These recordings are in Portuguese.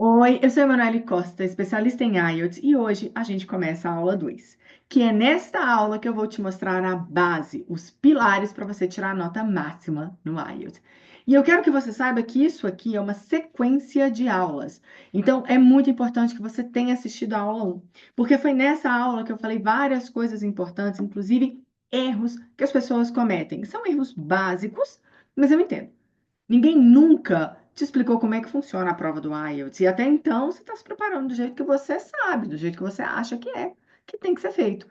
Oi, eu sou a Emanuele Costa, especialista em IELTS, e hoje a gente começa a aula 2, que é nesta aula que eu vou te mostrar a base, os pilares para você tirar a nota máxima no IELTS. E eu quero que você saiba que isso aqui é uma sequência de aulas. Então, é muito importante que você tenha assistido a aula 1, porque foi nessa aula que eu falei várias coisas importantes, inclusive erros que as pessoas cometem. São erros básicos, mas eu entendo. Ninguém nunca te explicou como é que funciona a prova do IELTS. E até então você está se preparando do jeito que você sabe, do jeito que você acha que tem que ser feito.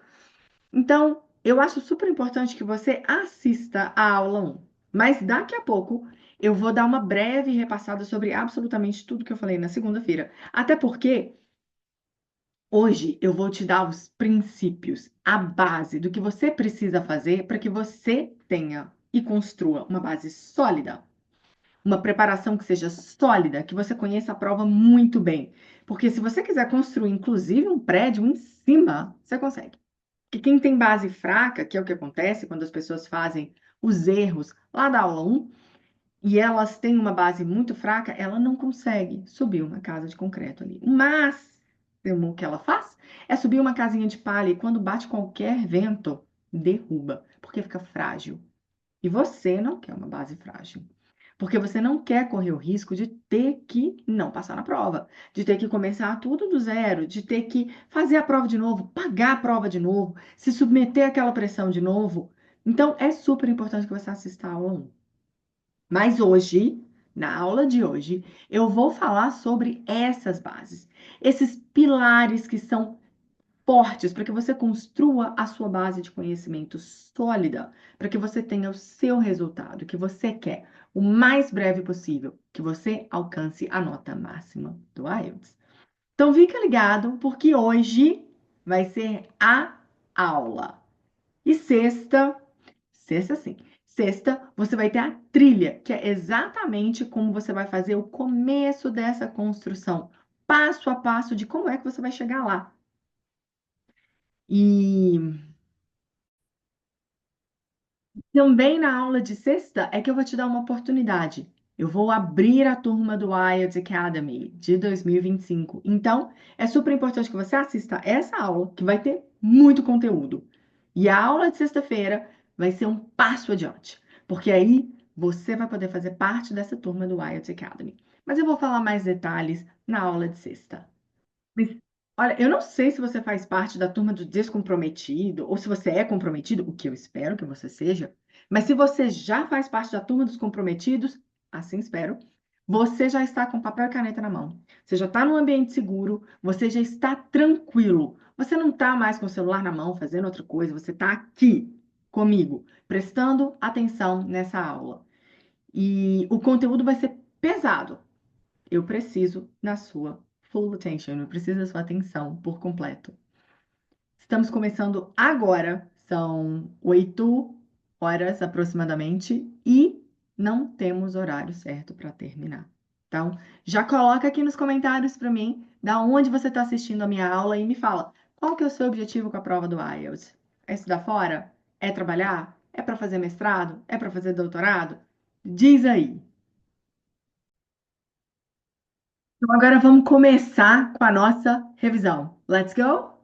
Então, eu acho super importante que você assista a aula 1. Mas daqui a pouco eu vou dar uma breve repassada sobre absolutamente tudo que eu falei na segunda-feira. Até porque hoje eu vou te dar os princípios, a base do que você precisa fazer para que você tenha e construa uma base sólida, uma preparação que seja sólida, que você conheça a prova muito bem. Porque se você quiser construir, inclusive, um prédio em cima, você consegue. Porque quem tem base fraca, que é o que acontece quando as pessoas fazem os erros lá da aula 1, e elas têm uma base muito fraca, ela não consegue subir uma casa de concreto ali. O máximo que ela faz é subir uma casinha de palha e quando bate qualquer vento, derruba, porque fica frágil. E você não quer uma base frágil. Porque você não quer correr o risco de ter que não passar na prova, de ter que começar tudo do zero, de ter que fazer a prova de novo, pagar a prova de novo, se submeter àquela pressão de novo. Então, é super importante que você assista a aula 1. Mas hoje, na aula de hoje, eu vou falar sobre essas bases, esses pilares que são fortes para que você construa a sua base de conhecimento sólida, para que você tenha o seu resultado que você quer o mais breve possível, que você alcance a nota máxima do IELTS. Então fica ligado, porque hoje vai ser a aula. E sexta sim, sexta você vai ter a trilha, que é exatamente como você vai fazer o começo dessa construção, passo a passo de como é que você vai chegar lá. E também na aula de sexta é que eu vou te dar uma oportunidade. Eu vou abrir a turma do IELTS Academy de 2025. Então, é super importante que você assista essa aula, que vai ter muito conteúdo. E a aula de sexta-feira vai ser um passo adiante, porque aí você vai poder fazer parte dessa turma do IELTS Academy. Mas eu vou falar mais detalhes na aula de sexta. Mas, olha, eu não sei se você faz parte da turma do descomprometido ou se você é comprometido, o que eu espero que você seja, mas se você já faz parte da turma dos comprometidos, assim espero, você já está com papel e caneta na mão. Você já está num ambiente seguro, você já está tranquilo. Você não está mais com o celular na mão fazendo outra coisa, você está aqui comigo, prestando atenção nessa aula. E o conteúdo vai ser pesado. Eu preciso da sua full attention, eu preciso da sua atenção por completo. Estamos começando agora, são 8 horas aproximadamente e não temos horário certo para terminar. Então, já coloca aqui nos comentários para mim da onde você está assistindo a minha aula e me fala qual que é o seu objetivo com a prova do IELTS. É estudar fora? É trabalhar? É para fazer mestrado? É para fazer doutorado? Diz aí. Então, agora vamos começar com a nossa revisão. Let's go?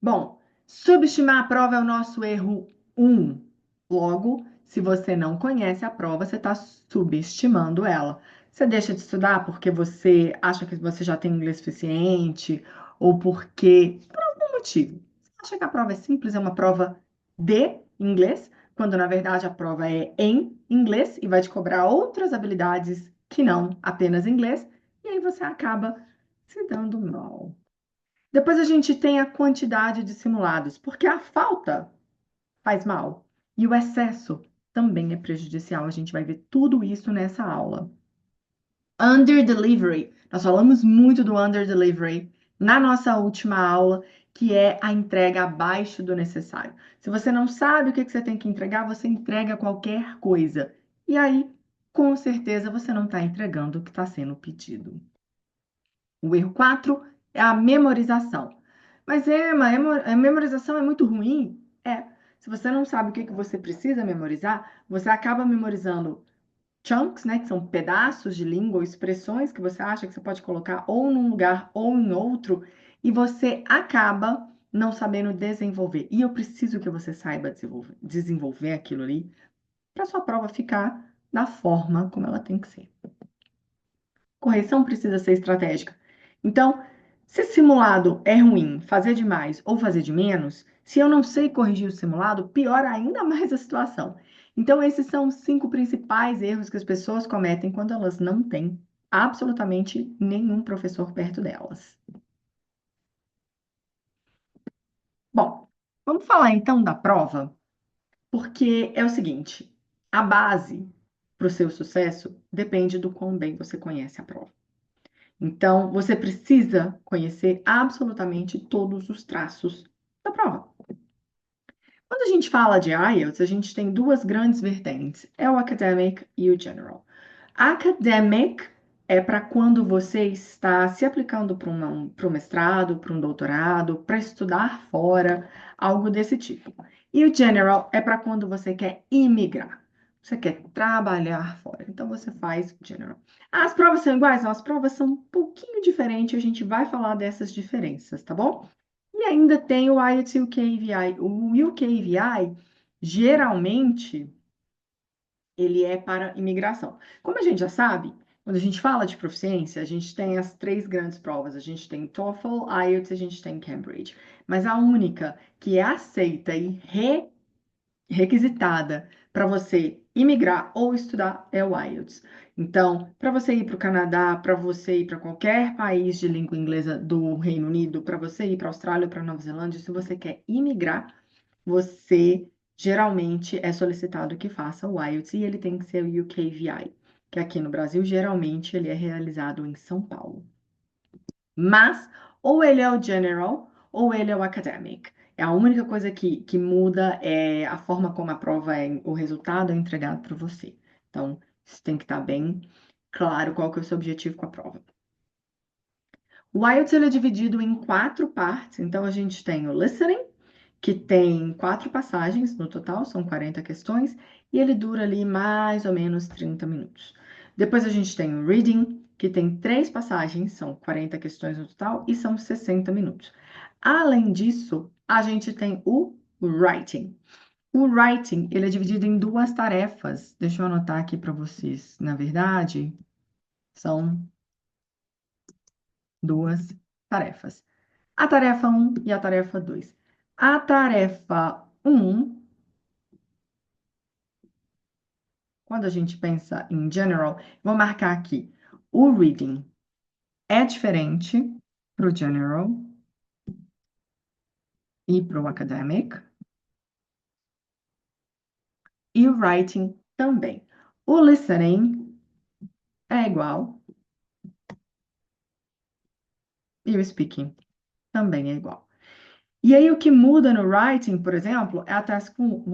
Bom, subestimar a prova é o nosso erro 1. Logo, se você não conhece a prova, você está subestimando ela. Você deixa de estudar porque você acha que você já tem inglês suficiente ou porque, por algum motivo, você acha que a prova é simples, é uma prova de inglês, quando na verdade a prova é em inglês e vai te cobrar outras habilidades que não apenas inglês, e aí você acaba se dando mal. Depois a gente tem a quantidade de simulados, porque a falta faz mal e o excesso também é prejudicial. A gente vai ver tudo isso nessa aula. Under delivery. Nós falamos muito do under delivery na nossa última aula, que é a entrega abaixo do necessário. Se você não sabe o que você tem que entregar, você entrega qualquer coisa. E aí, com certeza, você não está entregando o que está sendo pedido. O erro 4 é a memorização. Mas, Emma, a memorização é muito ruim? É. Se você não sabe o que você precisa memorizar, você acaba memorizando chunks, né, que são pedaços de língua ou expressões que você acha que você pode colocar ou num lugar ou em outro, e você acaba não sabendo desenvolver. E eu preciso que você saiba desenvolver aquilo ali para sua prova ficar da forma como ela tem que ser. Correção precisa ser estratégica. Então, se simulado é ruim, fazer de mais ou fazer de menos, se eu não sei corrigir o simulado, piora ainda mais a situação. Então, esses são os 5 principais erros que as pessoas cometem quando elas não têm absolutamente nenhum professor perto delas. Bom, vamos falar então da prova, porque é o seguinte: a base para o seu sucesso depende do quão bem você conhece a prova. Então, você precisa conhecer absolutamente todos os traços da prova. Quando a gente fala de IELTS, a gente tem duas grandes vertentes: é o academic e o general. Academic é para quando você está se aplicando para um mestrado, para um doutorado, para estudar fora, algo desse tipo. E o general é para quando você quer imigrar, você quer trabalhar fora. Então você faz general. As provas são iguais? Não, as provas são um pouquinho diferentes, a gente vai falar dessas diferenças, tá bom? E ainda tem o IELTS e o QAVI. O UKVI, geralmente, ele é para imigração. Como a gente já sabe, quando a gente fala de proficiência, a gente tem as três grandes provas. A gente tem TOEFL, IELTS, a gente tem Cambridge. Mas a única que é aceita e requisitada para você imigrar ou estudar é o IELTS. Então, para você ir para o Canadá, para você ir para qualquer país de língua inglesa do Reino Unido, para você ir para a Austrália ou para Nova Zelândia, se você quer imigrar, você geralmente é solicitado que faça o IELTS e ele tem que ser o UKVI, que aqui no Brasil geralmente ele é realizado em São Paulo. Mas ou ele é o general ou ele é o academic. É a única coisa que muda é a forma como a prova o resultado é entregado para você. Então, isso tem que estar bem claro qual que é o seu objetivo com a prova. O IELTS ele é dividido em 4 partes. Então, a gente tem o listening, que tem 4 passagens no total, são 40 questões, e ele dura ali mais ou menos 30 minutos. Depois a gente tem o reading, que tem 3 passagens, são 40 questões no total, e são 60 minutos. Além disso, a gente tem o writing. O writing, ele é dividido em 2 tarefas. Deixa eu anotar aqui para vocês. Na verdade, são 2 tarefas. A tarefa um e a tarefa 2. A tarefa um, quando a gente pensa em general, vou marcar aqui. O reading é diferente para o general e para o academic. E o writing também. O listening é igual. E o speaking também é igual. E aí, o que muda no writing, por exemplo, é a task 1,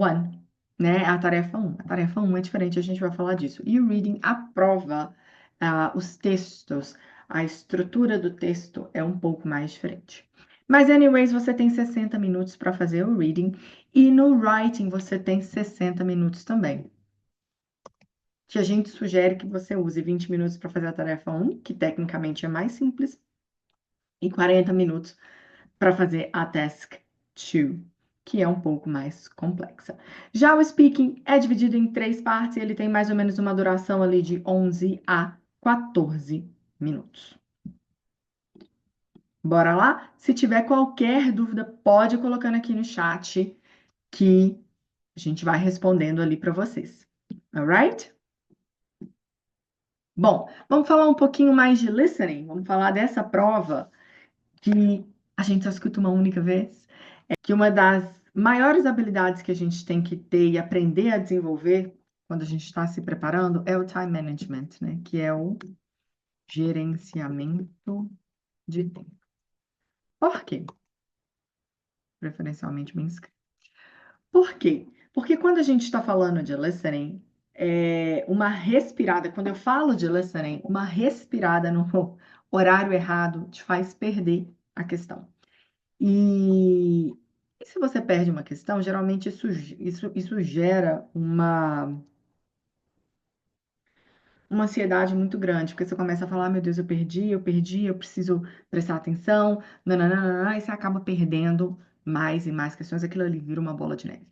né? É a tarefa 1. A tarefa 1 é diferente, a gente vai falar disso. E o reading, a prova, os textos, a estrutura do texto é um pouco mais diferente. Mas, anyways, você tem 60 minutos para fazer o reading. E no writing, você tem 60 minutos também. Que a gente sugere que você use 20 minutos para fazer a tarefa 1, que tecnicamente é mais simples, e 40 minutos para fazer a task 2, que é um pouco mais complexa. Já o speaking é dividido em 3 partes e ele tem mais ou menos uma duração ali de 11 a 14 minutos. Bora lá? Se tiver qualquer dúvida, pode ir colocando aqui no chat que a gente vai respondendo ali para vocês. Alright? Bom, vamos falar um pouquinho mais de listening. Vamos falar dessa prova que a gente só escuta uma única vez. Que uma das maiores habilidades que a gente tem que ter e aprender a desenvolver quando a gente está se preparando é o time management, né? Que é o gerenciamento de tempo. Por quê? Preferencialmente bem escrito. Por quê? Porque quando a gente está falando de listening, uma respirada, quando eu falo de listening, uma respirada no horário errado te faz perder a questão. E se você perde uma questão, geralmente isso gera uma ansiedade muito grande, porque você começa a falar, meu Deus, eu perdi, eu preciso prestar atenção, nananana, e você acaba perdendo mais e mais questões, aquilo ali vira uma bola de neve.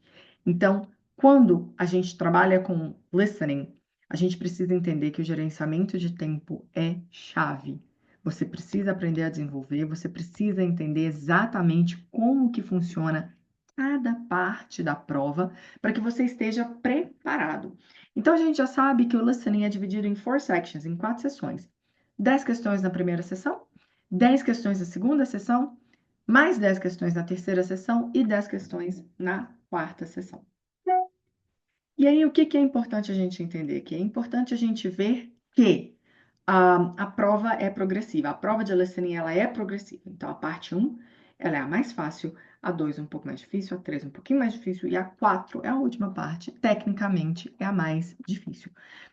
Então, quando a gente trabalha com listening, a gente precisa entender que o gerenciamento de tempo é chave. Você precisa aprender a desenvolver, você precisa entender exatamente como que funciona cada parte da prova para que você esteja preparado. Então, a gente já sabe que o listening é dividido em 4 sections, em 4 sessões. 10 questões na primeira sessão, 10 questões na segunda sessão, mais 10 questões na terceira sessão e 10 questões na quarta sessão. E aí, o que é importante a gente entender? Que é importante a gente ver que a prova é progressiva. A prova de listening, ela é progressiva. Então, a parte 1, ela é a mais fácil, a 2 um pouco mais difícil, a 3 um pouquinho mais difícil, e a 4 é a última parte, tecnicamente é a mais difícil.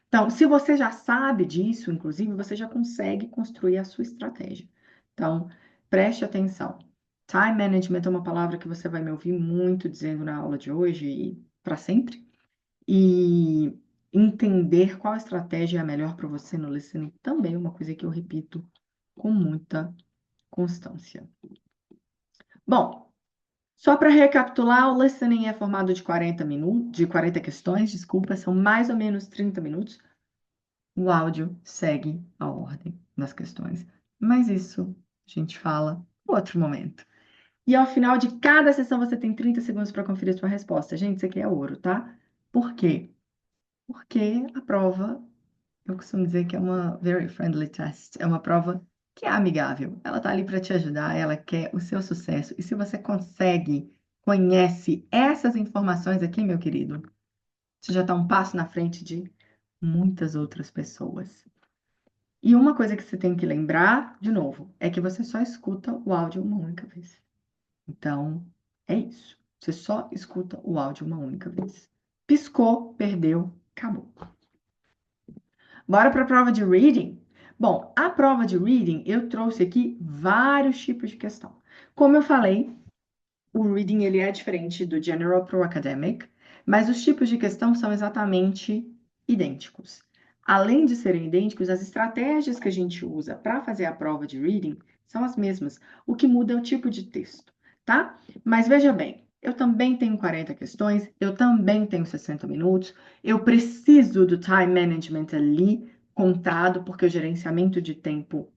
Então, se você já sabe disso, inclusive, você já consegue construir a sua estratégia. Então, preste atenção. Time management é uma palavra que você vai me ouvir muito dizendo na aula de hoje e para sempre. E entender qual estratégia é a melhor para você no listening também é uma coisa que eu repito com muita constância. Bom, só para recapitular, o listening é formado de 40 minutos, de 40 questões, desculpa, são mais ou menos 30 minutos. O áudio segue a ordem das questões, mas isso a gente fala em outro momento. E ao final de cada sessão você tem 30 segundos para conferir sua resposta. Gente, isso aqui é ouro, tá? Por quê? Porque a prova, eu costumo dizer que é uma very friendly test, é uma prova que é amigável. Ela tá ali para te ajudar, ela quer o seu sucesso. E se você consegue, conhece essas informações aqui, meu querido, você já está um passo na frente de muitas outras pessoas. E uma coisa que você tem que lembrar, de novo, é que você só escuta o áudio uma única vez. Então, é isso. Você só escuta o áudio uma única vez. Piscou, perdeu, acabou. Bora para a prova de reading? Bom, a prova de reading, eu trouxe aqui vários tipos de questão. Como eu falei, o reading ele é diferente do general para o academic, mas os tipos de questão são exatamente idênticos. Além de serem idênticos, as estratégias que a gente usa para fazer a prova de reading são as mesmas. O que muda é o tipo de texto, tá? Mas veja bem, eu também tenho 40 questões, eu também tenho 60 minutos, eu preciso do time management ali contado, porque o gerenciamento de tempo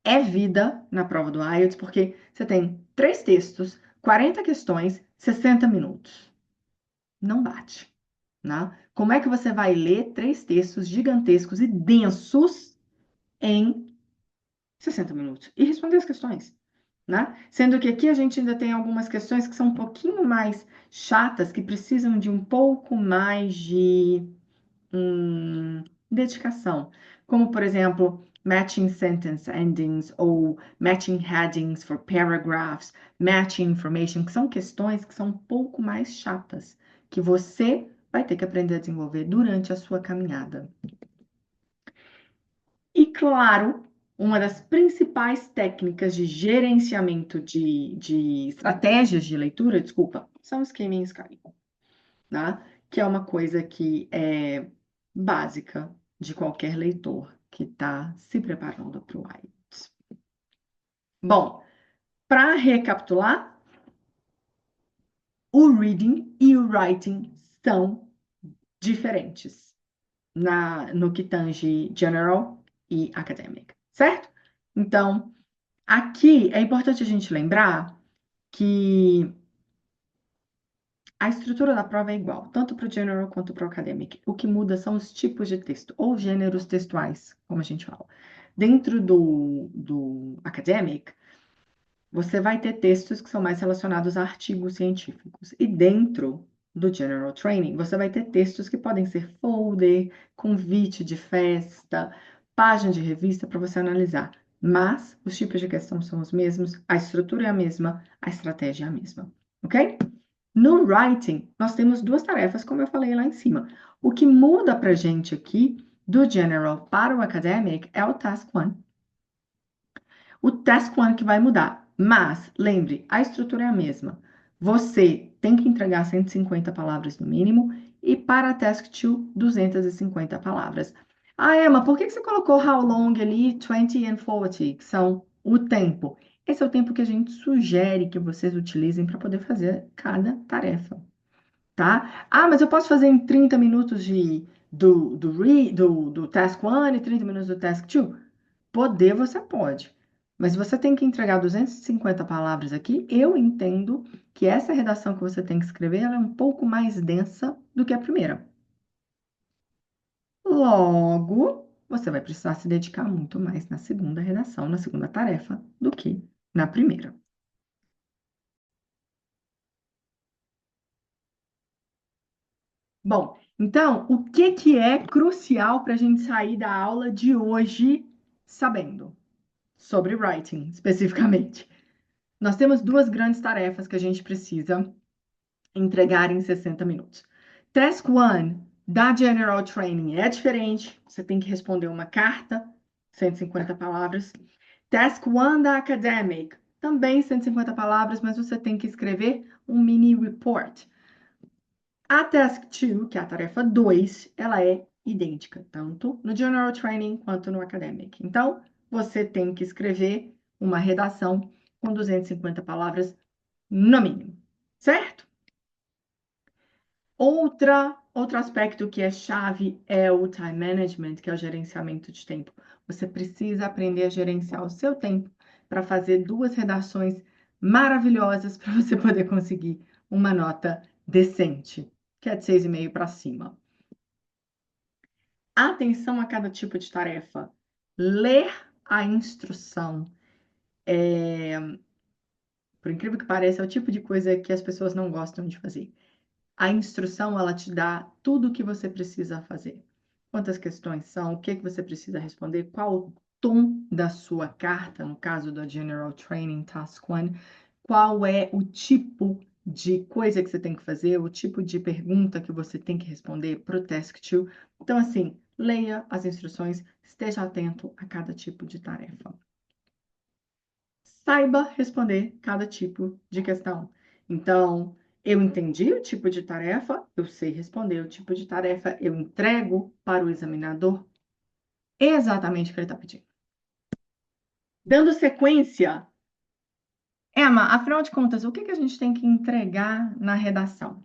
é vida na prova do IELTS, porque você tem 3 textos, 40 questões, 60 minutos. Não bate, né? Como é que você vai ler 3 textos gigantescos e densos em 60 minutos? E responder as questões, né? Sendo que aqui a gente ainda tem algumas questões que são um pouquinho mais chatas, que precisam de um pouco mais de dedicação. Como, por exemplo, matching sentence endings ou matching headings for paragraphs, matching information, que são questões que são um pouco mais chatas, que você vai ter que aprender a desenvolver durante a sua caminhada. E, claro, uma das principais técnicas de gerenciamento de estratégias de leitura, desculpa, são os Skimming and Scanning, né? Que é uma coisa que é básica de qualquer leitor que está se preparando para o IELTS. Bom, para recapitular, o reading e o writing são diferentes no que tange general e academic, certo? Então, aqui é importante a gente lembrar que a estrutura da prova é igual, tanto para o general quanto para o academic. O que muda são os tipos de texto, ou gêneros textuais, como a gente fala. Dentro do academic, você vai ter textos que são mais relacionados a artigos científicos. E dentro do general training, você vai ter textos que podem ser folder, convite de festa, página de revista para você analisar. Mas os tipos de questão são os mesmos, a estrutura é a mesma, a estratégia é a mesma. Ok? No writing, nós temos 2 tarefas, como eu falei lá em cima. O que muda para a gente aqui, do general para o academic, é o task 1. O task 1 que vai mudar. Mas, lembre, a estrutura é a mesma. Você tem que entregar 150 palavras no mínimo e para a task 2, 250 palavras. Ah, Emma, por que que você colocou how long ali, 20 and 40, que são o tempo? Esse é o tempo que a gente sugere que vocês utilizem para poder fazer cada tarefa, tá? Ah, mas eu posso fazer em 30 minutos do task 1 e 30 minutos do task 2? Poder você pode. Mas você tem que entregar 250 palavras aqui. Eu entendo que essa redação que você tem que escrever ela é um pouco mais densa do que a primeira. Logo, você vai precisar se dedicar muito mais na segunda redação, na segunda tarefa, do que na primeira. Bom, então, o que que é crucial para a gente sair da aula de hoje sabendo sobre writing, especificamente? Nós temos duas grandes tarefas que a gente precisa entregar em 60 minutos. Task 1 da General Training é diferente, você tem que responder uma carta, 150 palavras. Task 1 da Academic, também 150 palavras, mas você tem que escrever um mini report. A Task 2, que é a tarefa 2, ela é idêntica, tanto no General Training quanto no Academic. Então, você tem que escrever uma redação com 250 palavras no mínimo, certo? Outro aspecto que é chave é o time management, que é o gerenciamento de tempo. Você precisa aprender a gerenciar o seu tempo para fazer duas redações maravilhosas para você poder conseguir uma nota decente, que é de 6,5 para cima. Atenção a cada tipo de tarefa. Ler a instrução. Por incrível que pareça, é o tipo de coisa que as pessoas não gostam de fazer. A instrução, ela te dá tudo o que você precisa fazer. Quantas questões são, o que que você precisa responder, qual o tom da sua carta, no caso do General Training Task 1, qual é o tipo de coisa que você tem que fazer, o tipo de pergunta que você tem que responder para o Task 2. Então, assim, leia as instruções, esteja atento a cada tipo de tarefa. Saiba responder cada tipo de questão. Então, eu entendi o tipo de tarefa, eu sei responder o tipo de tarefa, eu entrego para o examinador exatamente o que ele está pedindo. Dando sequência, Emma, afinal de contas, o que que a gente tem que entregar na redação?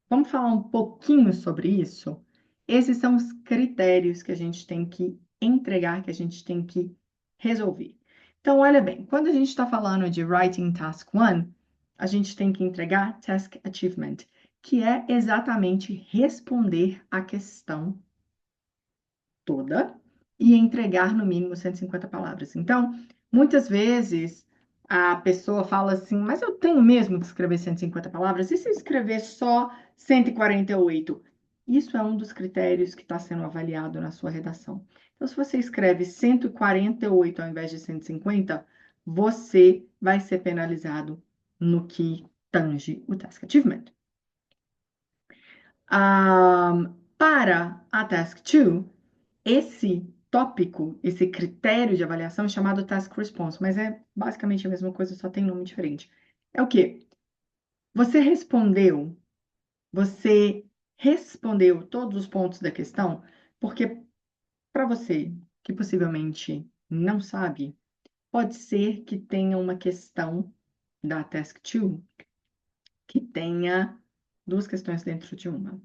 Vamos falar um pouquinho sobre isso? Esses são os critérios que a gente tem que entregar, que a gente tem que resolver. Então, olha bem, quando a gente está falando de Writing Task 1, a gente tem que entregar Task Achievement, que é exatamente responder a questão toda e entregar no mínimo 150 palavras. Então, muitas vezes a pessoa fala assim, mas eu tenho mesmo que escrever 150 palavras? E se eu escrever só 148? Isso é um dos critérios que está sendo avaliado na sua redação. Então, se você escreve 148 ao invés de 150, você vai ser penalizado no que tange o Task Achievement. Para a Task 2, esse tópico, esse critério de avaliação é chamado Task Response, mas é basicamente a mesma coisa, só tem nome diferente. É o quê? Você você respondeu todos os pontos da questão, porque para você que possivelmente não sabe, pode ser que tenha uma questão da Task 2 que tenha duas questões dentro de uma.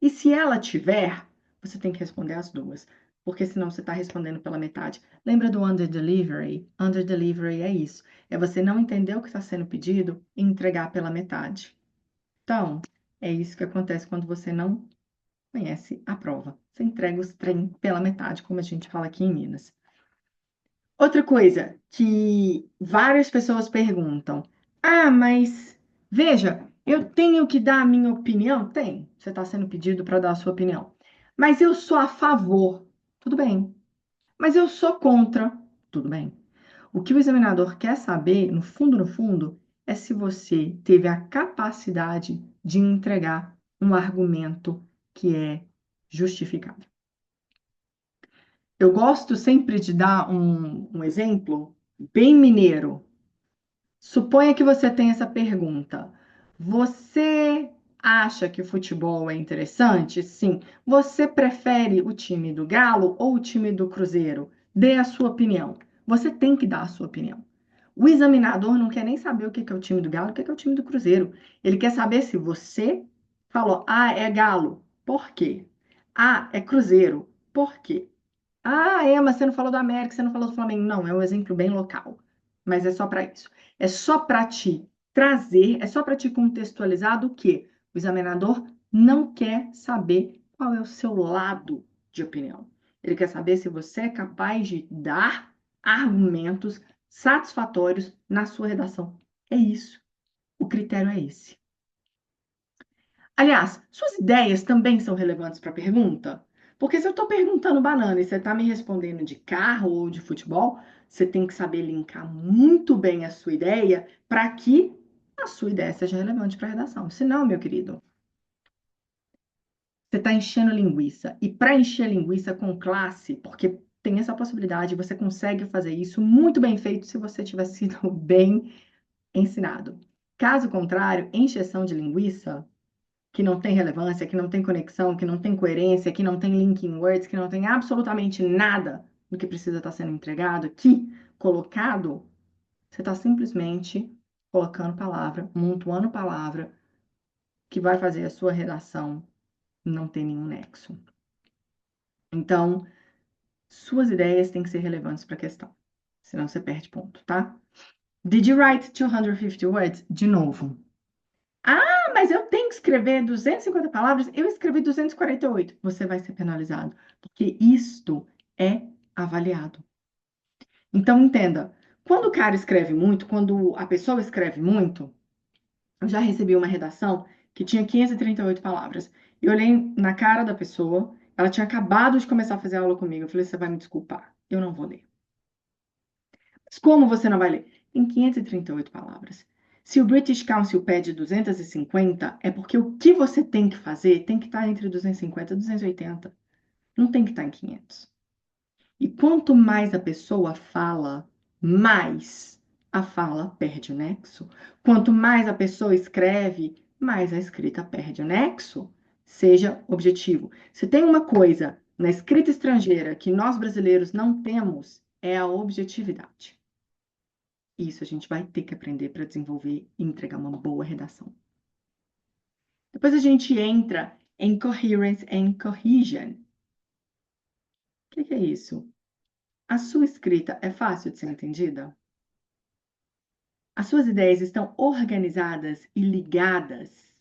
E se ela tiver, você tem que responder as duas, porque senão você está respondendo pela metade. Lembra do under delivery? Under delivery é isso, é você não entender o que está sendo pedido e entregar pela metade. Então, é isso que acontece quando você não conhece a prova. Você entrega os trem pela metade, como a gente fala aqui em Minas. Outra coisa que várias pessoas perguntam: ah, mas veja, eu tenho que dar a minha opinião? Tem, você está sendo pedido para dar a sua opinião. Mas eu sou a favor, tudo bem. Mas eu sou contra, tudo bem. O que o examinador quer saber, no fundo, é se você teve a capacidade de entregar um argumento que é justificável. Eu gosto sempre de dar um exemplo bem mineiro. Suponha que você tem essa pergunta. Você acha que o futebol é interessante? Sim. Você prefere o time do Galo ou o time do Cruzeiro? Dê a sua opinião. Você tem que dar a sua opinião. O examinador não quer nem saber o que é o time do Galo, o que é o time do Cruzeiro. Ele quer saber se você falou, ah, é Galo. Por quê? Ah, é Cruzeiro. Por quê? Ah, é, mas você não falou do América, você não falou do Flamengo. Não, é um exemplo bem local. Mas é só para isso. É só para te trazer, é só para te contextualizar do que o examinador não quer saber qual é o seu lado de opinião. Ele quer saber se você é capaz de dar argumentos satisfatórios na sua redação. É isso. O critério é esse. Aliás, suas ideias também são relevantes para a pergunta? Porque se eu estou perguntando banana e você está me respondendo de carro ou de futebol, você tem que saber linkar muito bem a sua ideia para que a sua ideia seja relevante para a redação. Senão, meu querido, você está enchendo linguiça. E para encher linguiça com classe, porque tem essa possibilidade, você consegue fazer isso muito bem feito se você tiver sido bem ensinado. Caso contrário, encheção de linguiça que não tem relevância, que não tem conexão, que não tem coerência, que não tem linking words, que não tem absolutamente nada do que precisa estar sendo entregado aqui, colocado, você está simplesmente colocando palavra, montuando palavra, que vai fazer a sua redação não ter nenhum nexo. Então, suas ideias têm que ser relevantes para a questão, senão você perde ponto, tá? Did you write 250 words? De novo. Ah, mas eu tenho que escrever 250 palavras, eu escrevi 248. Você vai ser penalizado, porque isto é avaliado. Então, entenda, quando o cara escreve muito, quando a pessoa escreve muito, eu já recebi uma redação que tinha 538 palavras. Eu olhei na cara da pessoa, ela tinha acabado de começar a fazer aula comigo. Eu falei, você vai me desculpar, eu não vou ler. Mas como você não vai ler? Tem 538 palavras. Se o British Council pede 250, é porque o que você tem que fazer tem que estar entre 250 e 280. Não tem que estar em 500. E quanto mais a pessoa fala, mais a fala perde o nexo. Quanto mais a pessoa escreve, mais a escrita perde o nexo. Seja objetivo. Se tem uma coisa na escrita estrangeira que nós brasileiros não temos, é a objetividade. Isso a gente vai ter que aprender para desenvolver e entregar uma boa redação. Depois a gente entra em coherence and cohesion. O que é isso? A sua escrita é fácil de ser entendida? As suas ideias estão organizadas e ligadas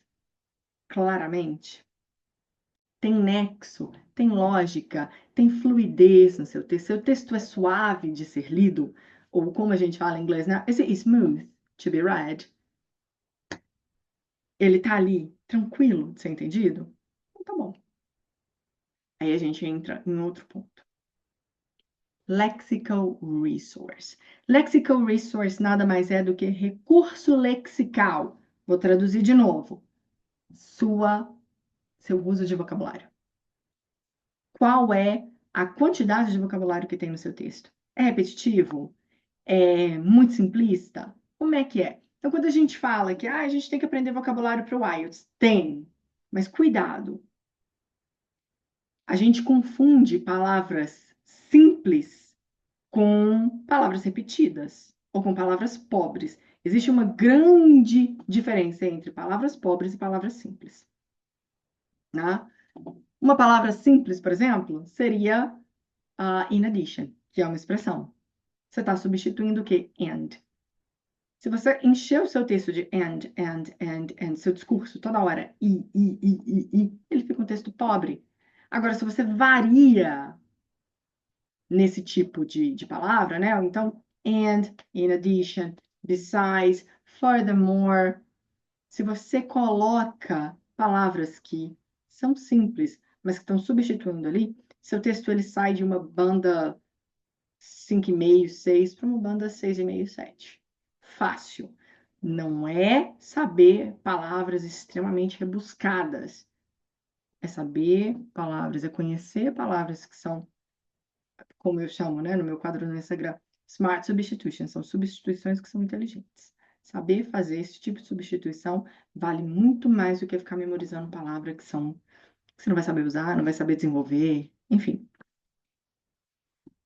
claramente? Tem nexo, tem lógica, tem fluidez no seu texto. Seu texto é suave de ser lido, ou como a gente fala em inglês, né? Is it smooth to be read? Ele tá ali, tranquilo de ser entendido? Então, tá bom. Aí a gente entra em outro ponto. Lexical resource. Lexical resource nada mais é do que recurso lexical. Vou traduzir de novo. Seu uso de vocabulário. Qual é a quantidade de vocabulário que tem no seu texto? É repetitivo? É muito simplista? Como é que é? Então, quando a gente fala que a gente tem que aprender vocabulário para o IELTS, tem, mas cuidado. A gente confunde palavras simples com palavras repetidas ou com palavras pobres. Existe uma grande diferença entre palavras pobres e palavras simples. Né? Uma palavra simples, por exemplo, seria in addition, que é uma expressão. Você está substituindo o quê? And. Se você encher o seu texto de and, seu discurso toda hora, ele fica um texto pobre. Agora, se você varia nesse tipo de palavra, né? Então, and, in addition, besides, furthermore. Se você coloca palavras que são simples, mas que estão substituindo ali, seu texto ele sai de uma banda 5,5, 6 para uma banda 6,5, 7. Fácil. Não é saber palavras extremamente rebuscadas. É saber palavras, é conhecer palavras que são, como eu chamo, né, no meu quadro no Instagram, Smart Substitutions, são substituições que são inteligentes. Saber fazer esse tipo de substituição vale muito mais do que ficar memorizando palavras que você não vai saber usar, não vai saber desenvolver, enfim.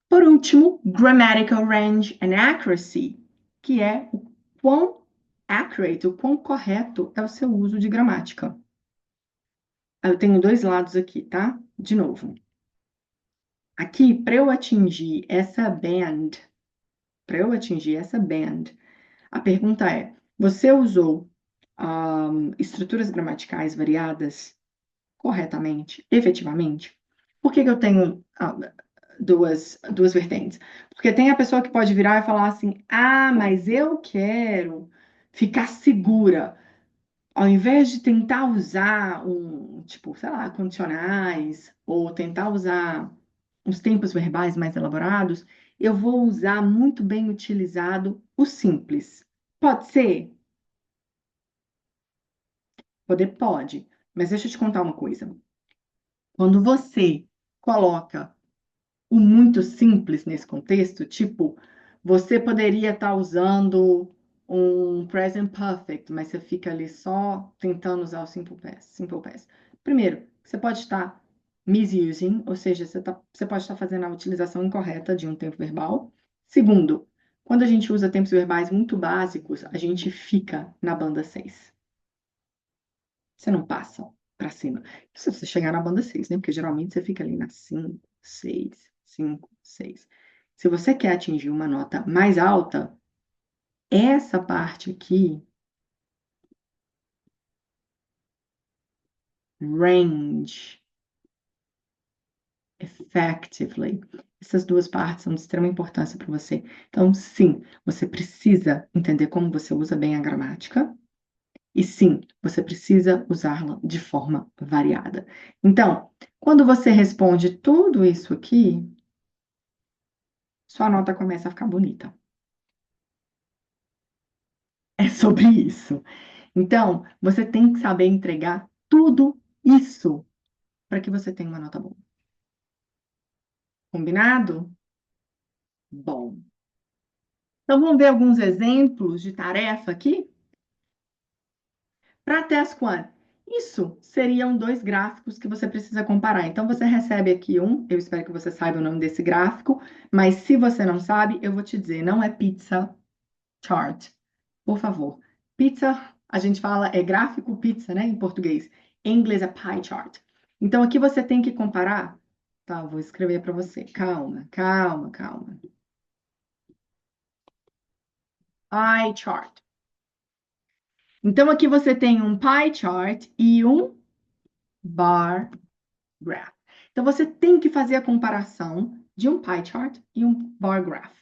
Por último, grammatical range and accuracy, que é o quão accurate, o quão correto é o seu uso de gramática. Eu tenho dois lados aqui, tá? De novo. Aqui, para eu atingir essa band, a pergunta é: você usou estruturas gramaticais variadas corretamente, efetivamente? Por que que eu tenho duas vertentes? Porque tem a pessoa que pode virar e falar assim: ah, mas eu quero ficar segura. Ao invés de tentar usar tipo, sei lá, condicionais, ou tentar usar os tempos verbais mais elaborados, eu vou usar muito bem utilizado o simples. Pode ser? Poder pode. Mas deixa eu te contar uma coisa. Quando você coloca o muito simples nesse contexto, tipo, você poderia estar usando um present perfect, mas você fica ali só tentando usar o simple past, simple past. Primeiro, você pode estar misusing, ou seja, você pode estar fazendo a utilização incorreta de um tempo verbal. Segundo, quando a gente usa tempos verbais muito básicos, a gente fica na banda 6. Você não passa para cima. Se você chegar na banda 6, né? Porque geralmente você fica ali na 5, 6, 5, 6. Se você quer atingir uma nota mais alta, essa parte aqui, range, effectively, essas duas partes são de extrema importância para você. Então, sim, você precisa entender como você usa bem a gramática. E sim, você precisa usá-la de forma variada. Então, quando você responde tudo isso aqui, sua nota começa a ficar bonita. É sobre isso. Então, você tem que saber entregar tudo isso para que você tenha uma nota boa. Combinado? Bom. Então, vamos ver alguns exemplos de tarefa aqui? Para Task One, isso seriam dois gráficos que você precisa comparar. Então, você recebe aqui eu espero que você saiba o nome desse gráfico, mas se você não sabe, eu vou te dizer, não é pizza chart. Por favor. Pizza, a gente fala, é gráfico pizza, né, em português. Em inglês é pie chart. Então, aqui você tem que comparar. Tá, eu vou escrever para você. Calma, calma, calma. Pie chart. Então, aqui você tem um pie chart e um bar graph. Então, você tem que fazer a comparação de um pie chart e um bar graph.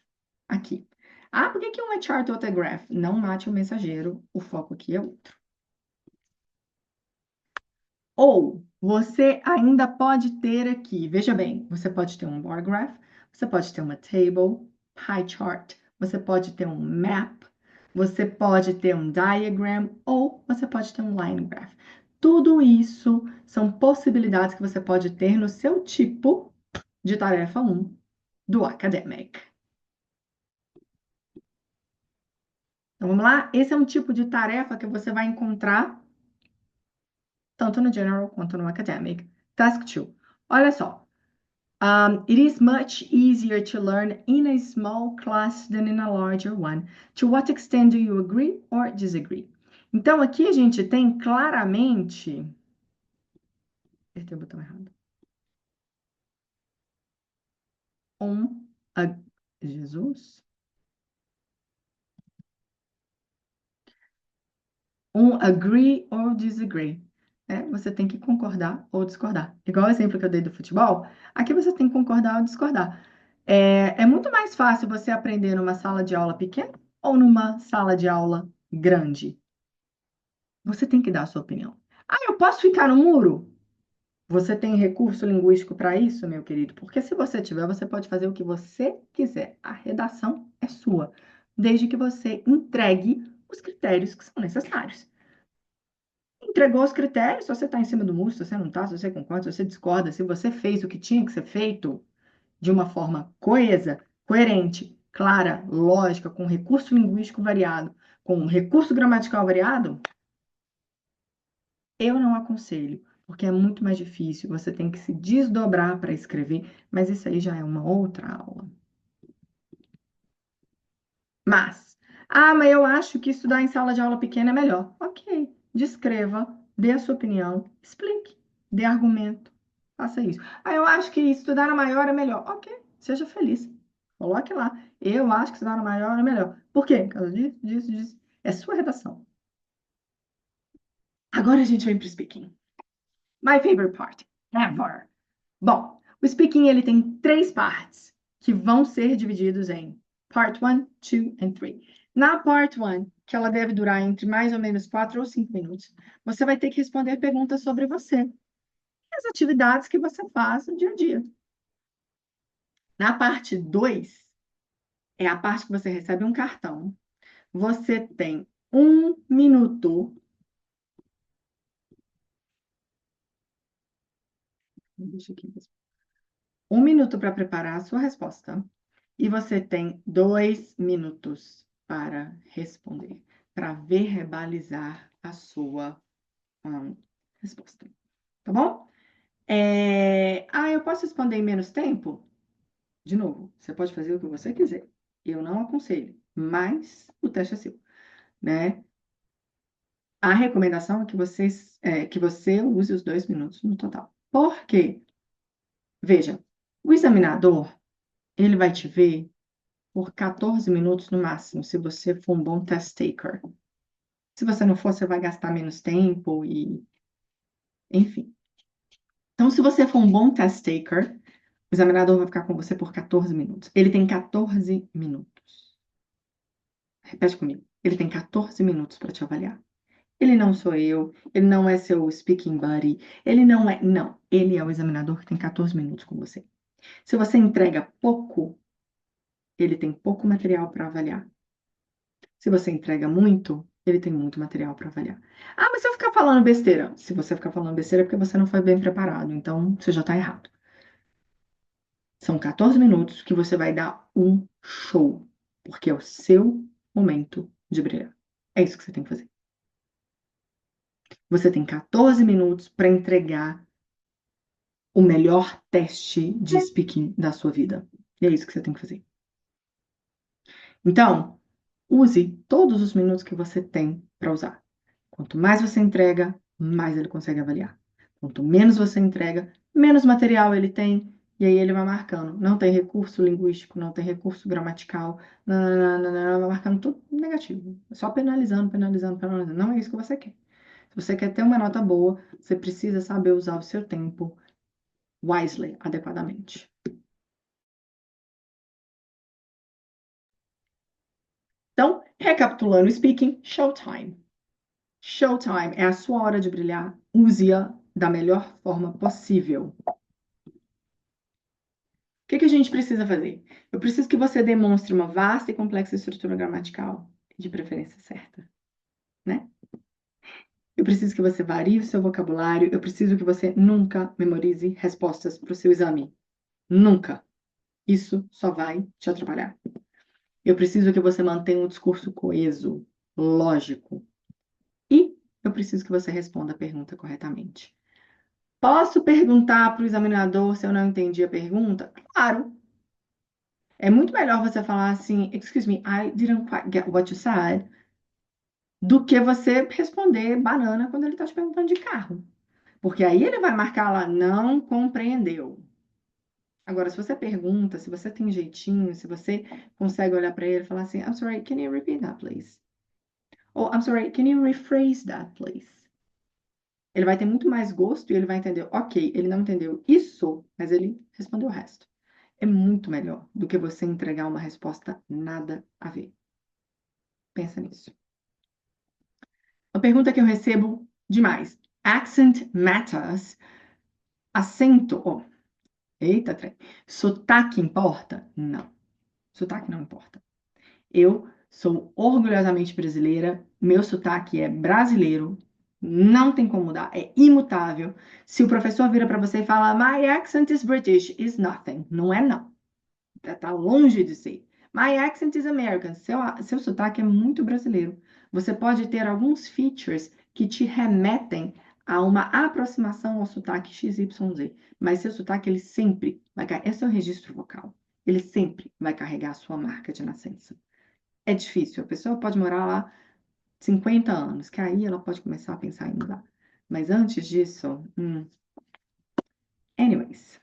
Aqui. Ah, por que que um é chart e outro é graph? Não mate o mensageiro, o foco aqui é outro. Ou você ainda pode ter aqui, veja bem, você pode ter um bar graph, você pode ter uma table, pie chart, você pode ter um map, você pode ter um diagram ou você pode ter um line graph. Tudo isso são possibilidades que você pode ter no seu tipo de tarefa 1 do academic. Então vamos lá? Esse é um tipo de tarefa que você vai encontrar tanto no general quanto no academic. Task 2. Olha só. It is much easier to learn in a small class than in a larger one. To what extent do you agree or disagree? Então, aqui a gente tem claramente. Apertei o botão errado. Um. Jesus? Um agree or disagree. Você tem que concordar ou discordar. Igual o exemplo que eu dei do futebol, aqui você tem que concordar ou discordar. É muito mais fácil você aprender numa sala de aula pequena ou numa sala de aula grande. Você tem que dar a sua opinião. Ah, eu posso ficar no muro? Você tem recurso linguístico para isso, meu querido? Porque se você tiver, você pode fazer o que você quiser. A redação é sua, desde que você entregue os critérios que são necessários. Entregou os critérios, se você está em cima do muro, se você não está, se você concorda, se você discorda, se você fez o que tinha que ser feito de uma forma coesa, coerente, clara, lógica, com recurso linguístico variado, com recurso gramatical variado, eu não aconselho, porque é muito mais difícil, você tem que se desdobrar para escrever, mas isso aí já é uma outra aula. Mas eu acho que estudar em sala de aula pequena é melhor. Ok, descreva, dê a sua opinião, explique, dê argumento, faça isso. Eu acho que estudar na maior é melhor. Ok, seja feliz. Coloque lá. Eu acho que estudar na maior é melhor. Por quê? Por causa disso, disso, disso. É sua redação. Agora a gente vem para o speaking. My favorite part ever. Bom, o speaking ele tem 3 partes que vão ser divididos em part 1, 2 and 3. Na part 1, que ela deve durar entre mais ou menos 4 ou 5 minutos, você vai ter que responder perguntas sobre você, as atividades que você faz no dia a dia. Na parte 2, é a parte que você recebe um cartão. Você tem 1 minuto. Deixa aqui. 1 minuto para preparar a sua resposta. E você tem 2 minutos para responder, para verbalizar a sua resposta. Tá bom? Eu posso responder em menos tempo? De novo, você pode fazer o que você quiser. Eu não aconselho, mas o teste é seu, né? A recomendação é que você use os 2 minutos no total. Por quê? Veja, o examinador, ele vai te ver por 14 minutos no máximo, se você for um bom test taker. Se você não for, você vai gastar menos tempo e, enfim. Então, se você for um bom test taker, o examinador vai ficar com você por 14 minutos. Ele tem 14 minutos. Repete comigo. Ele tem 14 minutos para te avaliar. Ele não sou eu, ele não é seu speaking buddy, ele não é. Não, ele é o examinador que tem 14 minutos com você. Se você entrega pouco, ele tem pouco material para avaliar. Se você entrega muito, ele tem muito material para avaliar. Mas se eu ficar falando besteira? Se você ficar falando besteira é porque você não foi bem preparado, então você já está errado. São 14 minutos que você vai dar um show, porque é o seu momento de brilhar. É isso que você tem que fazer. Você tem 14 minutos para entregar o melhor teste de speaking da sua vida. E é isso que você tem que fazer. Então, use todos os minutos que você tem para usar. Quanto mais você entrega, mais ele consegue avaliar. Quanto menos você entrega, menos material ele tem, e aí ele vai marcando. Não tem recurso linguístico, não tem recurso gramatical, vai marcando tudo negativo. Só penalizando, penalizando, penalizando. Não é isso que você quer. Se você quer ter uma nota boa, você precisa saber usar o seu tempo wisely, adequadamente. Então, recapitulando o speaking, showtime. Showtime é a sua hora de brilhar. Use-a da melhor forma possível. O que a gente precisa fazer? Eu preciso que você demonstre uma vasta e complexa estrutura gramatical, de preferência certa, né? Eu preciso que você varie o seu vocabulário. Eu preciso que você nunca memorize respostas para o seu exame. Nunca. Isso só vai te atrapalhar. Eu preciso que você mantenha um discurso coeso, lógico. E eu preciso que você responda a pergunta corretamente. Posso perguntar para o examinador se eu não entendi a pergunta? Claro. É muito melhor você falar assim, excuse me, I didn't quite get what you said, do que você responder banana quando ele está te perguntando de carro. Porque aí ele vai marcar lá, não compreendeu. Agora, se você pergunta, se você tem jeitinho, se você consegue olhar para ele e falar assim, I'm sorry, can you repeat that, please? Ou, I'm sorry, can you rephrase that, please? Ele vai ter muito mais gosto e ele vai entender, ok, ele não entendeu isso, mas ele respondeu o resto. É muito melhor do que você entregar uma resposta nada a ver. Pensa nisso. Uma pergunta que eu recebo demais. Accent matters. Acento. Eita, trem. Sotaque importa? Não. Sotaque não importa. Eu sou orgulhosamente brasileira. Meu sotaque é brasileiro. Não tem como mudar. É imutável. Se o professor vira para você e fala, My accent is British, is nothing. Não é, não. Tá longe de ser. My accent is American. Seu sotaque é muito brasileiro. você pode ter alguns features que te remetem a uma aproximação ao sotaque XYZ, mas seu sotaque ele sempre vai carregar, esse é o registro vocal, ele sempre vai carregar a sua marca de nascença. É difícil, a pessoa pode morar lá 50 anos, que aí ela pode começar a pensar em mudar. Mas antes disso, anyways.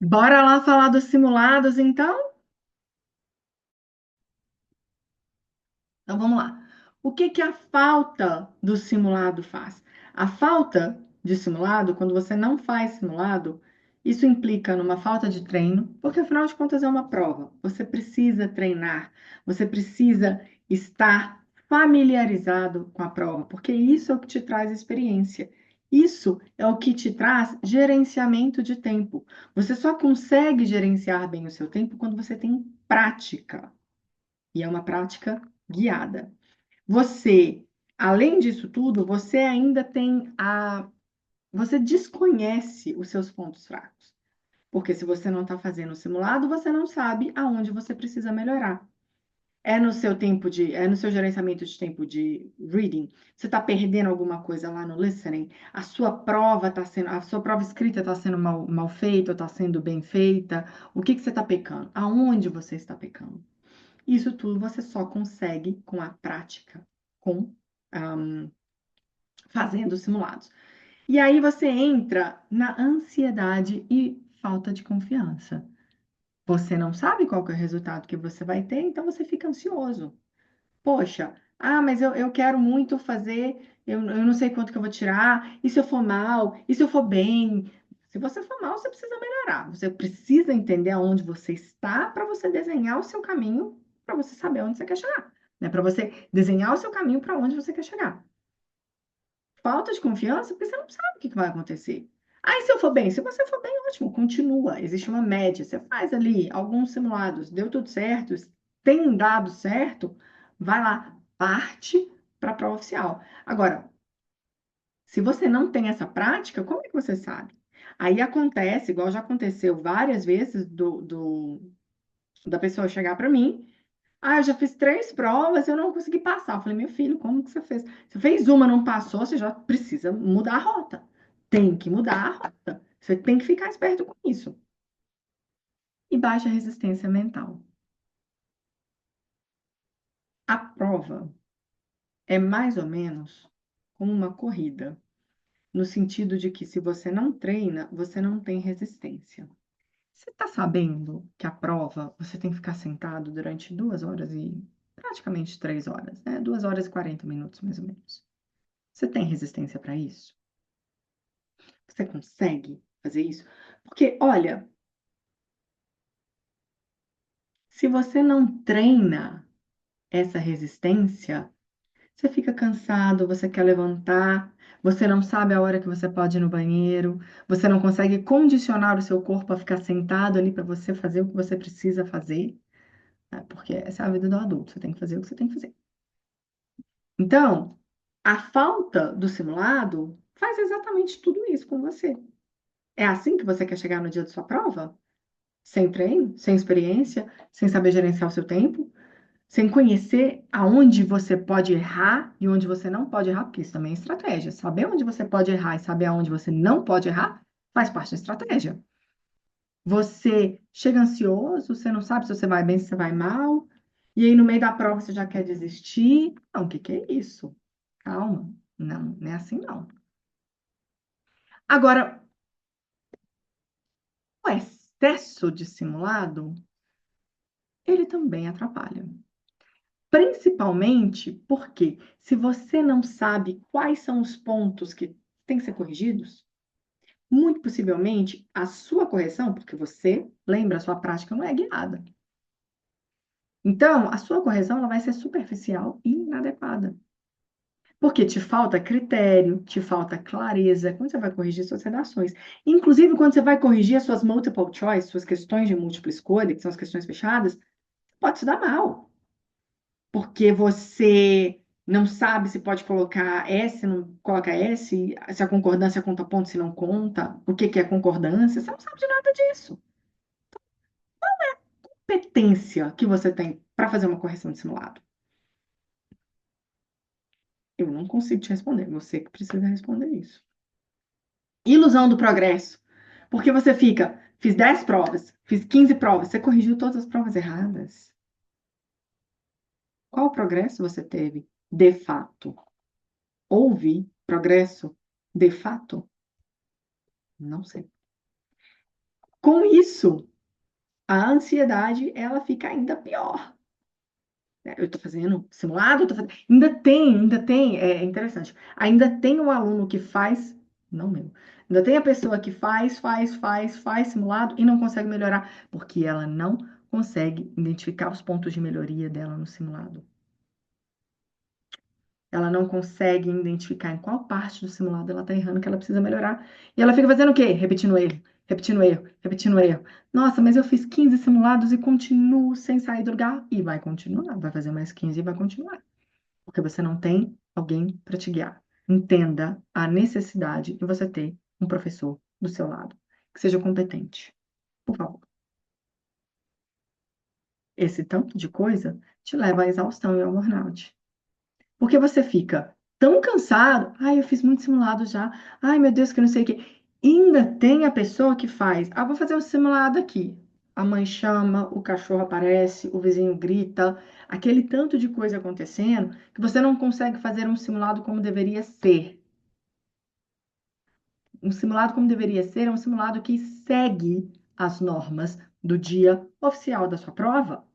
Bora lá falar dos simulados, então? Então vamos lá. O que que a falta do simulado faz? A falta de simulado, quando você não faz simulado, isso implica numa falta de treino, porque afinal de contas é uma prova. Você precisa treinar, você precisa estar familiarizado com a prova, porque isso é o que te traz experiência. Isso é o que te traz gerenciamento de tempo. Você só consegue gerenciar bem o seu tempo quando você tem prática. E é uma prática guiada. Você, além disso tudo, você ainda tem a. Você desconhece os seus pontos fracos. Porque se você não está fazendo o simulado, você não sabe aonde você precisa melhorar. É no seu tempo de, é no seu gerenciamento de tempo de reading. Você está perdendo alguma coisa lá no listening? A sua prova está sendo, a sua prova escrita está sendo mal feita, ou está sendo bem feita? O que que você está pecando? Aonde você está pecando? Isso tudo você só consegue com a prática, com fazendo simulados. E aí você entra na ansiedade e falta de confiança. Você não sabe qual que é o resultado que você vai ter, então você fica ansioso. Poxa, mas eu quero muito fazer, eu não sei quanto que eu vou tirar, e se eu for mal, e se eu for bem? Se você for mal, você precisa melhorar. Você precisa entender aonde você está para você desenhar o seu caminho, para você saber onde você quer chegar, né? Para você desenhar o seu caminho para onde você quer chegar. Falta de confiança, porque você não sabe o que vai acontecer. Aí, se eu for bem, se você for bem, ótimo, continua. Existe uma média. Você faz ali alguns simulados, deu tudo certo, tem dado certo, vai lá, parte para a prova oficial. Agora, se você não tem essa prática, como é que você sabe? Aí acontece, igual já aconteceu várias vezes da pessoa chegar para mim. Eu já fiz 3 provas, eu não consegui passar. Eu falei, meu filho, como que você fez? Você fez uma, não passou, você já precisa mudar a rota. Tem que mudar a rota. Você tem que ficar esperto com isso. E baixa resistência mental. A prova é mais ou menos como uma corrida, no sentido de que se você não treina, você não tem resistência. Você está sabendo que a prova você tem que ficar sentado durante 2 horas e praticamente 3 horas, né? 2 horas e 40 minutos, mais ou menos. Você tem resistência para isso? Você consegue fazer isso? Porque, olha, se você não treina essa resistência, você fica cansado, você quer levantar, você não sabe a hora que você pode ir no banheiro, você não consegue condicionar o seu corpo a ficar sentado ali para você fazer o que você precisa fazer, né? Porque essa é a vida do adulto, você tem que fazer o que você tem que fazer. Então, a falta do simulado faz exatamente tudo isso com você. É assim que você quer chegar no dia da sua prova? Sem treino, sem experiência, sem saber gerenciar o seu tempo, sem conhecer aonde você pode errar e onde você não pode errar, porque isso também é estratégia. Saber onde você pode errar e saber aonde você não pode errar faz parte da estratégia. Você chega ansioso, você não sabe se você vai bem, se você vai mal, e aí no meio da prova você já quer desistir. Não, o que que é isso? Calma. Não, não é assim não. Agora, o excesso de simulado, ele também atrapalha. Principalmente porque, se você não sabe quais são os pontos que têm que ser corrigidos, muito possivelmente a sua correção, porque você, lembra, a sua prática não é guiada. Então, a sua correção ela vai ser superficial e inadequada. Porque te falta critério, te falta clareza quando você vai corrigir suas redações. Inclusive, quando você vai corrigir as suas multiple choice, suas questões de múltipla escolha, que são as questões fechadas, pode se dar mal. Porque você não sabe se pode colocar S, não coloca S, se a concordância conta ponto, se não conta, o que que é concordância, você não sabe de nada disso. Competência que você tem para fazer uma correção de simulado? Eu não consigo te responder, você que precisa responder isso. Ilusão do progresso. Porque você fica, fiz 10 provas, fiz 15 provas, você corrigiu todas as provas erradas. Qual progresso você teve de fato? Houve progresso de fato? Não sei. Com isso, a ansiedade ela fica ainda pior. Eu estou fazendo simulado, eu tô fazendo... ainda tem, é interessante. Ainda tem um aluno que faz, não mesmo. Ainda tem a pessoa que faz simulado e não consegue melhorar, porque ela não consegue identificar os pontos de melhoria dela no simulado. Ela não consegue identificar em qual parte do simulado ela está errando que ela precisa melhorar. E ela fica fazendo o quê? Repetindo erro, repetindo erro, repetindo erro. Nossa, mas eu fiz 15 simulados e continuo sem sair do lugar. E vai continuar, vai fazer mais 15 e vai continuar. Porque você não tem alguém para te guiar. Entenda a necessidade de você ter um professor do seu lado, que seja competente. Por favor. Esse tanto de coisa te leva à exaustão e ao burnout. Porque você fica tão cansado. Ai, eu fiz muito simulado já. Ai, meu Deus, que eu não sei o quê. Ainda tem a pessoa que faz. Ah, vou fazer um simulado aqui. A mãe chama, o cachorro aparece, o vizinho grita, aquele tanto de coisa acontecendo que você não consegue fazer um simulado como deveria ser. Um simulado como deveria ser é um simulado que segue as normas do dia oficial da sua prova.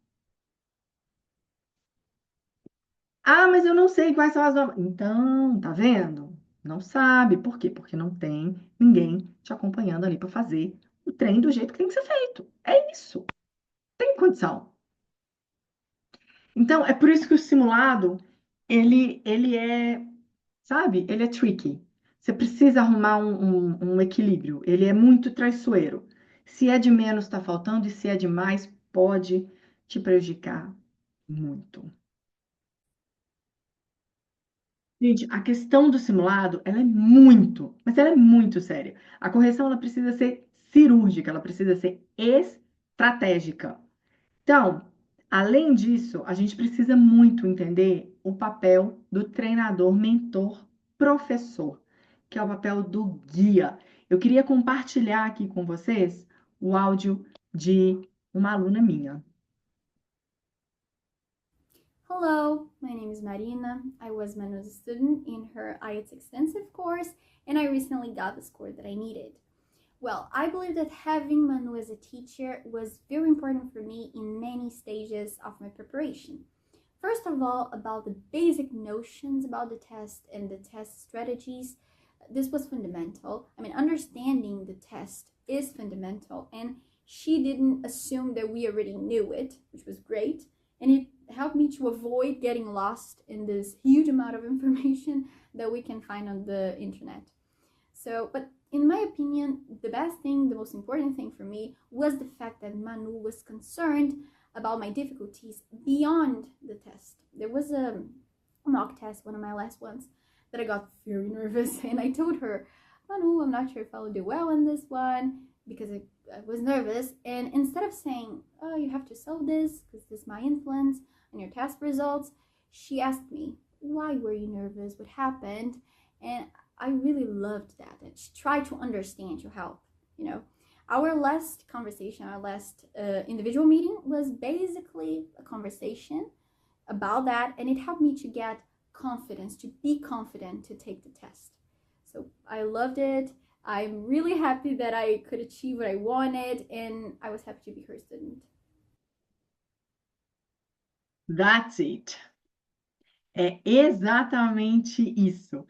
Ah, mas eu não sei quais são as normas. Então, tá vendo? Não sabe. Por quê? Porque não tem ninguém te acompanhando ali para fazer o trem do jeito que tem que ser feito. É isso. Tem condição. Então, é por isso que o simulado, ele é, sabe? Ele é tricky. Você precisa arrumar um equilíbrio. Ele é muito traiçoeiro. Se é de menos, está faltando, e se é de mais, pode te prejudicar muito. Gente, a questão do simulado, ela é muito, mas ela é muito séria. A correção, ela precisa ser cirúrgica, ela precisa ser estratégica. Então, além disso, a gente precisa muito entender o papel do treinador, mentor, professor, que é o papel do guia. Eu queria compartilhar aqui com vocês o áudio de uma aluna minha. Hello, my name is Marina. I was Manu's student in her IELTS extensive course, and I recently got the score that I needed. Well, I believe that having Manu as a teacher was very important for me in many stages of my preparation. First of all, about the basic notions about the test and the test strategies, this was fundamental. I mean, understanding the test is fundamental, and she didn't assume that we already knew it, which was great. And it helped me to avoid getting lost in this huge amount of information that we can find on the internet. So, but in my opinion, the best thing, the most important thing for me was the fact that Manu was concerned about my difficulties beyond the test. There was a mock test, one of my last ones, that I got very nervous, and I told her, Manu, I'm not sure if I'll do well in this one because I was nervous. And instead of saying, oh, you have to solve this because this might influence on your test results, she asked me, why were you nervous? What happened? And I really loved that. And she tried to understand, to help, you know. Our last conversation, our last individual meeting was basically a conversation about that, and it helped me to get confidence, to be confident to take the test. So I loved it. I'm really happy that I could achieve what I wanted, and I was happy to be her student. That's it. É exatamente isso.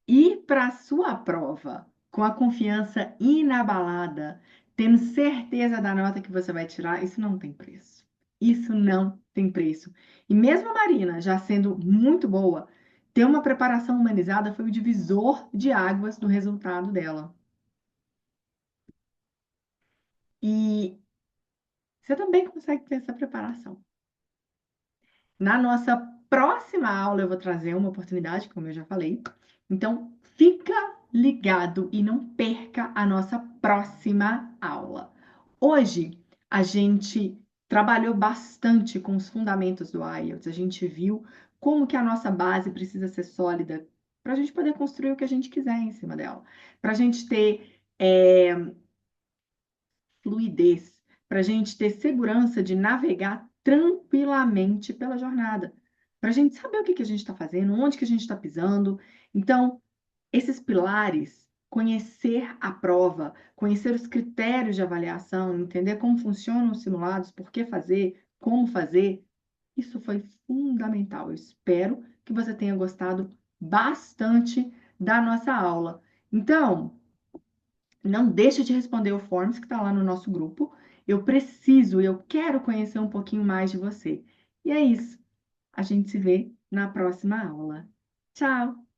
Ir para a sua prova com a confiança inabalada, tendo certeza da nota que você vai tirar, isso não tem preço. Isso não tem preço. E mesmo a Marina, já sendo muito boa, ter uma preparação humanizada foi o divisor de águas do resultado dela. E você também consegue ter essa preparação. Na nossa próxima aula, eu vou trazer uma oportunidade, como eu já falei. Então, fica ligado e não perca a nossa próxima aula. Hoje, a gente trabalhou bastante com os fundamentos do IELTS. A gente viu como que a nossa base precisa ser sólida para a gente poder construir o que a gente quiser em cima dela. Para a gente ter fluidez, para a gente ter segurança de navegar tranquilamente pela jornada. Para a gente saber o que que a gente está fazendo, onde que a gente está pisando. Então, esses pilares, conhecer a prova, conhecer os critérios de avaliação, entender como funcionam os simulados, por que fazer, como fazer, isso foi fundamental. Eu espero que você tenha gostado bastante da nossa aula. Então, não deixa de responder o Forms que está lá no nosso grupo. Eu quero conhecer um pouquinho mais de você. E é isso. A gente se vê na próxima aula. Tchau!